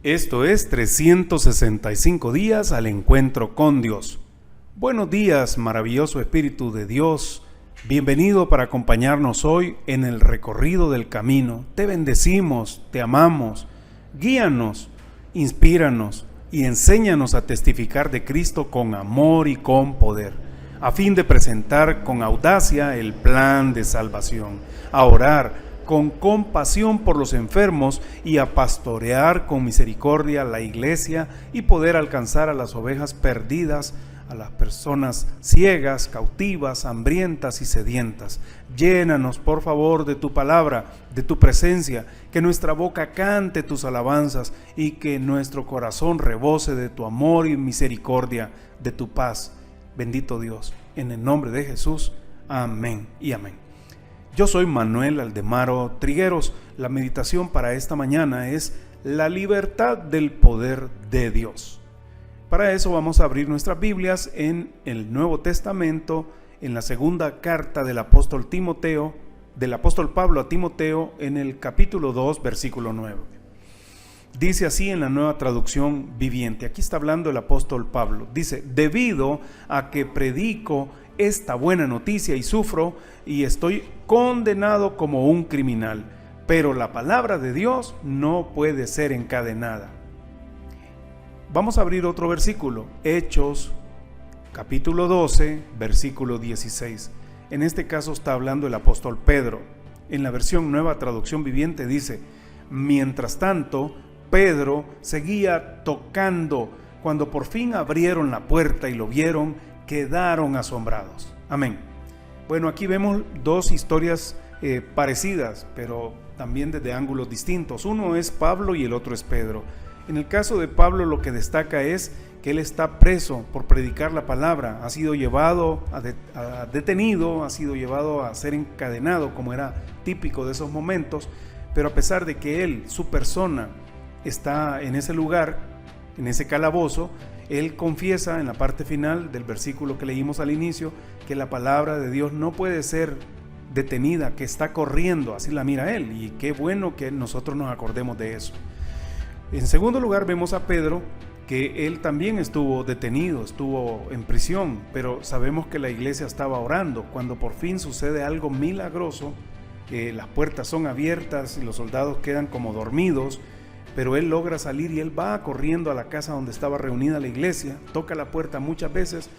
Esto es 365 días al encuentro con Dios. Buenos días, maravilloso Espíritu de Dios. Bienvenido para acompañarnos hoy en el recorrido del camino. Te bendecimos, te amamos. Guíanos, inspíranos y enséñanos a testificar de Cristo con amor y con poder, a fin de presentar con audacia el plan de salvación, a orar con compasión por los enfermos y a pastorear con misericordia la iglesia y poder alcanzar a las ovejas perdidas, a las personas ciegas, cautivas, hambrientas y sedientas. Llénanos, por favor, de tu palabra, de tu presencia, que nuestra boca cante tus alabanzas y que nuestro corazón rebose de tu amor y misericordia, de tu paz. Bendito Dios, en el nombre de Jesús, amén y amén. Yo soy Manuel Aldemaro Trigueros. La meditación para esta mañana es la libertad del poder de Dios. Para eso vamos a abrir nuestras Biblias en el Nuevo Testamento, en la segunda carta del apóstol Pablo a Timoteo, en el capítulo 2, versículo 9. Dice así en la Nueva Traducción Viviente. Aquí está hablando el apóstol Pablo. Dice: debido a que predico esta buena noticia y sufro y estoy condenado como un criminal, pero la palabra de Dios no puede ser encadenada. Vamos a abrir otro versículo, Hechos capítulo 12, versículo 16. En este caso está hablando el apóstol Pedro. En la versión Nueva Traducción Viviente dice: mientras tanto, Pedro seguía tocando. Cuando por fin abrieron la puerta y lo vieron, quedaron asombrados. Amén. Bueno, aquí vemos dos historias parecidas, pero también desde ángulos distintos. Uno es Pablo y el otro es Pedro. En el caso de Pablo, lo que destaca es que él está preso por predicar la palabra. Ha sido llevado detenido, ha sido llevado a ser encadenado, como era típico de esos momentos. Pero a pesar de que él, su persona, está en ese lugar, en ese calabozo, él confiesa en la parte final del versículo que leímos al inicio que la palabra de Dios no puede ser detenida, que está corriendo, así la mira él, y qué bueno que nosotros nos acordemos de eso. En segundo lugar vemos a Pedro, que él también estuvo detenido, estuvo en prisión, pero sabemos que la iglesia estaba orando. Cuando por fin sucede algo milagroso, las puertas son abiertas y los soldados quedan como dormidos, pero él logra salir y él va corriendo a la casa donde estaba reunida la iglesia, toca la puerta muchas veces,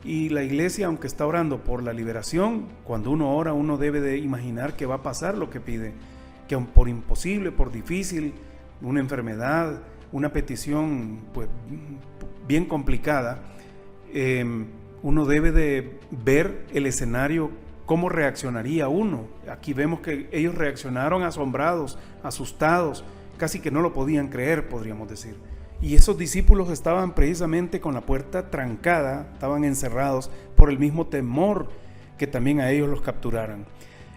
y la iglesia, aunque está orando por la liberación, cuando uno ora, uno debe de imaginar que va a pasar lo que pide, que por imposible, por difícil, una enfermedad, una petición pues bien complicada, uno debe de ver el escenario, cómo reaccionaría uno. Aquí vemos que ellos reaccionaron asombrados, asustados, casi que no lo podían creer, podríamos decir. Y esos discípulos estaban precisamente con la puerta trancada, estaban encerrados por el mismo temor que también a ellos los capturaran.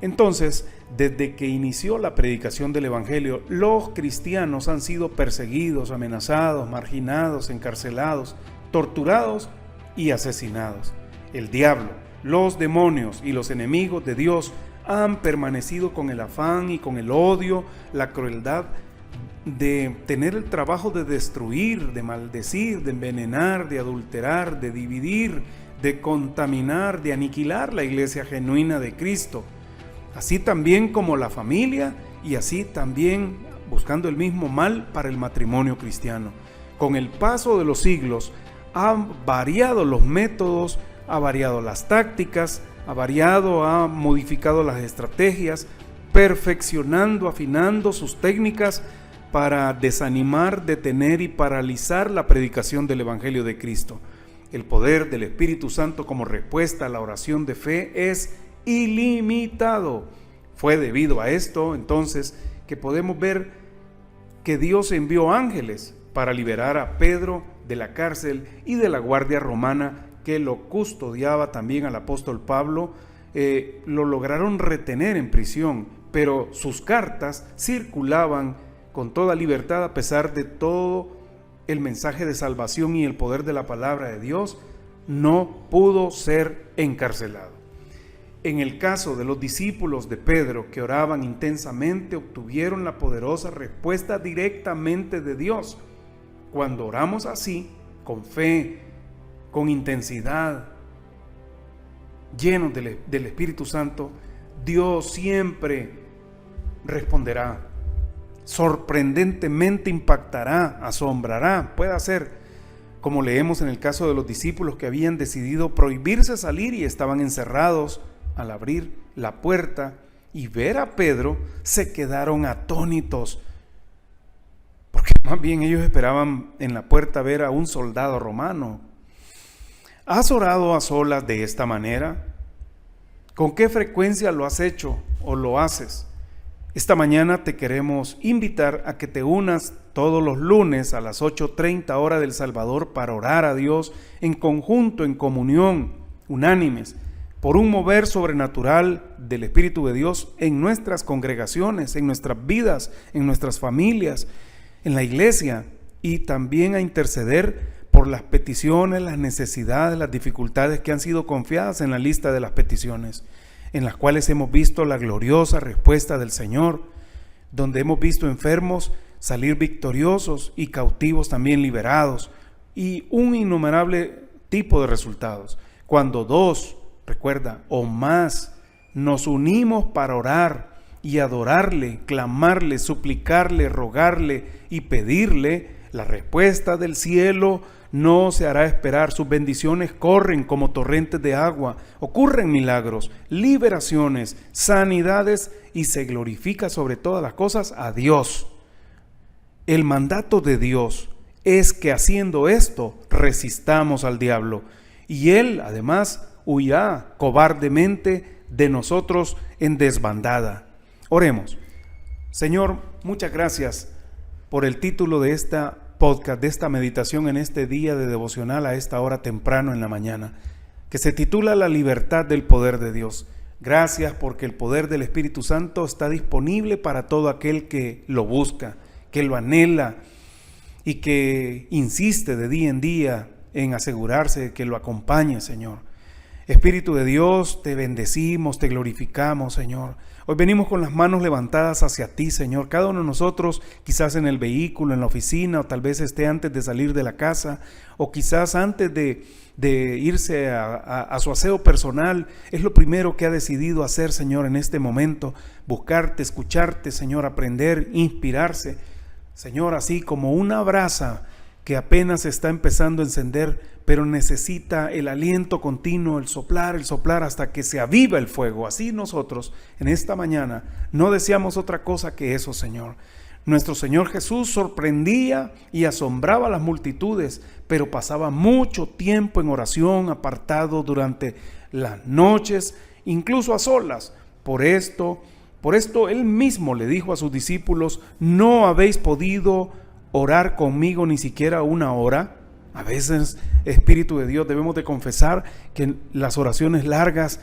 Entonces, desde que inició la predicación del Evangelio, los cristianos han sido perseguidos, amenazados, marginados, encarcelados, torturados y asesinados. El diablo, los demonios y los enemigos de Dios han permanecido con el afán y con el odio, la crueldad de tener el trabajo de destruir, de maldecir, de envenenar, de adulterar, de dividir, de contaminar, de aniquilar la iglesia genuina de Cristo. Así también como la familia, y así también buscando el mismo mal para el matrimonio cristiano. Con el paso de los siglos han variado los métodos, ha variado las tácticas, ha modificado las estrategias, perfeccionando, afinando sus técnicas para desanimar, detener y paralizar la predicación del Evangelio de Cristo. El poder del Espíritu Santo como respuesta a la oración de fe es ilimitado. Fue debido a esto, entonces, que podemos ver que Dios envió ángeles para liberar a Pedro de la cárcel y de la guardia romana que lo custodiaba también al apóstol Pablo. Lo lograron retener en prisión, pero sus cartas circulaban con toda libertad a pesar de todo el mensaje de salvación y el poder de la palabra de Dios. No pudo ser encarcelado. En el caso de los discípulos de Pedro que oraban intensamente, obtuvieron la poderosa respuesta directamente de Dios. Cuando oramos así, con fe, con intensidad, llenos del Espíritu Santo, Dios siempre responderá. Sorprendentemente impactará, asombrará. Puede ser, como leemos en el caso de los discípulos que habían decidido prohibirse salir y estaban encerrados. Al abrir la puerta y ver a Pedro, se quedaron atónitos, porque más bien ellos esperaban en la puerta ver a un soldado romano. ¿Has orado a solas de esta manera? ¿Con qué frecuencia lo has hecho o lo haces? Esta mañana te queremos invitar a que te unas todos los lunes a las 8:30 hora del Salvador para orar a Dios en conjunto, en comunión, unánimes, por un mover sobrenatural del Espíritu de Dios en nuestras congregaciones, en nuestras vidas, en nuestras familias, en la iglesia, y también a interceder por las peticiones, las necesidades, las dificultades que han sido confiadas en la lista de las peticiones, en las cuales hemos visto la gloriosa respuesta del Señor, donde hemos visto enfermos salir victoriosos y cautivos también liberados, y un innumerable tipo de resultados. Cuando dos, recuerda, o más, nos unimos para orar y adorarle, clamarle, suplicarle, rogarle y pedirle, la respuesta del cielo no se hará esperar. Sus bendiciones corren como torrentes de agua, ocurren milagros, liberaciones, sanidades, y se glorifica sobre todas las cosas a Dios. El mandato de Dios es que haciendo esto resistamos al diablo, y él además huirá cobardemente de nosotros en desbandada. Oremos. Señor, muchas gracias por el título de esta podcast, de esta meditación en este día de devocional a esta hora temprano en la mañana, que se titula La libertad del poder de Dios. Gracias porque el poder del Espíritu Santo está disponible para todo aquel que lo busca, que lo anhela y que insiste de día en día en asegurarse de que lo acompañe, Señor. Espíritu de Dios, te bendecimos, te glorificamos, Señor. Hoy venimos con las manos levantadas hacia ti, Señor. Cada uno de nosotros, quizás en el vehículo, en la oficina, o tal vez esté antes de salir de la casa, o quizás antes de irse a su aseo personal, es lo primero que ha decidido hacer, Señor, en este momento. Buscarte, escucharte, Señor, aprender, inspirarse. Señor, así como una brasa que apenas está empezando a encender, pero necesita el aliento continuo, el soplar hasta que se aviva el fuego. Así nosotros en esta mañana no deseamos otra cosa que eso, Señor. Nuestro Señor Jesús sorprendía y asombraba a las multitudes, pero pasaba mucho tiempo en oración, apartado durante las noches, incluso a solas. Por esto Él mismo le dijo a sus discípulos: ¿no habéis podido orar conmigo ni siquiera una hora? A veces, Espíritu de Dios, debemos de confesar que las oraciones largas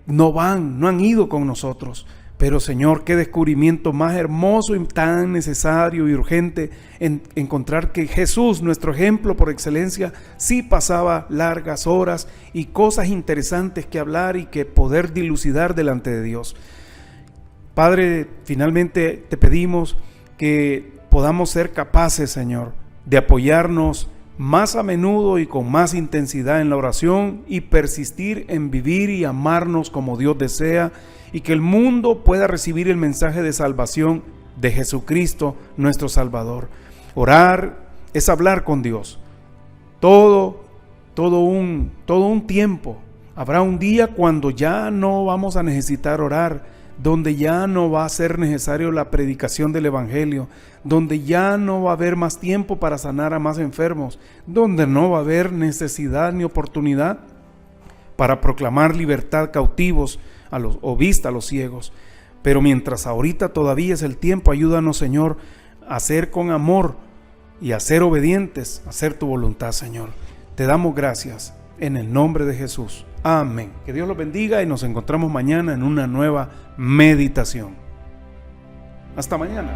no han ido con nosotros. Pero, Señor, qué descubrimiento más hermoso y tan necesario y urgente en encontrar que Jesús, nuestro ejemplo por excelencia, sí pasaba largas horas y cosas interesantes que hablar y que poder dilucidar delante de Dios. Padre, finalmente te pedimos que podamos ser capaces, Señor, de apoyarnos más a menudo y con más intensidad en la oración y persistir en vivir y amarnos como Dios desea, y que el mundo pueda recibir el mensaje de salvación de Jesucristo, nuestro Salvador. Orar es hablar con Dios. Todo un tiempo. Habrá un día cuando ya no vamos a necesitar orar, donde ya no va a ser necesario la predicación del Evangelio, donde ya no va a haber más tiempo para sanar a más enfermos, donde no va a haber necesidad ni oportunidad para proclamar libertad cautivos o vista a los ciegos. Pero mientras ahorita todavía es el tiempo, ayúdanos, Señor, a hacer con amor y a ser obedientes, a hacer tu voluntad, Señor. Te damos gracias en el nombre de Jesús. Amén. Que Dios los bendiga y nos encontramos mañana en una nueva meditación. Hasta mañana.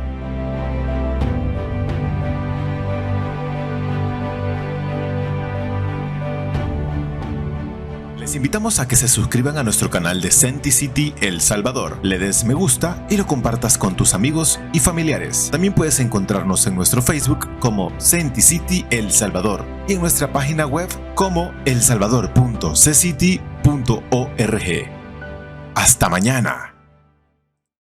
Les invitamos a que se suscriban a nuestro canal de Senti City El Salvador, le des me gusta y lo compartas con tus amigos y familiares. También puedes encontrarnos en nuestro Facebook como Senti City El Salvador y en nuestra página web como elsalvador.ccity.org. ¡Hasta mañana!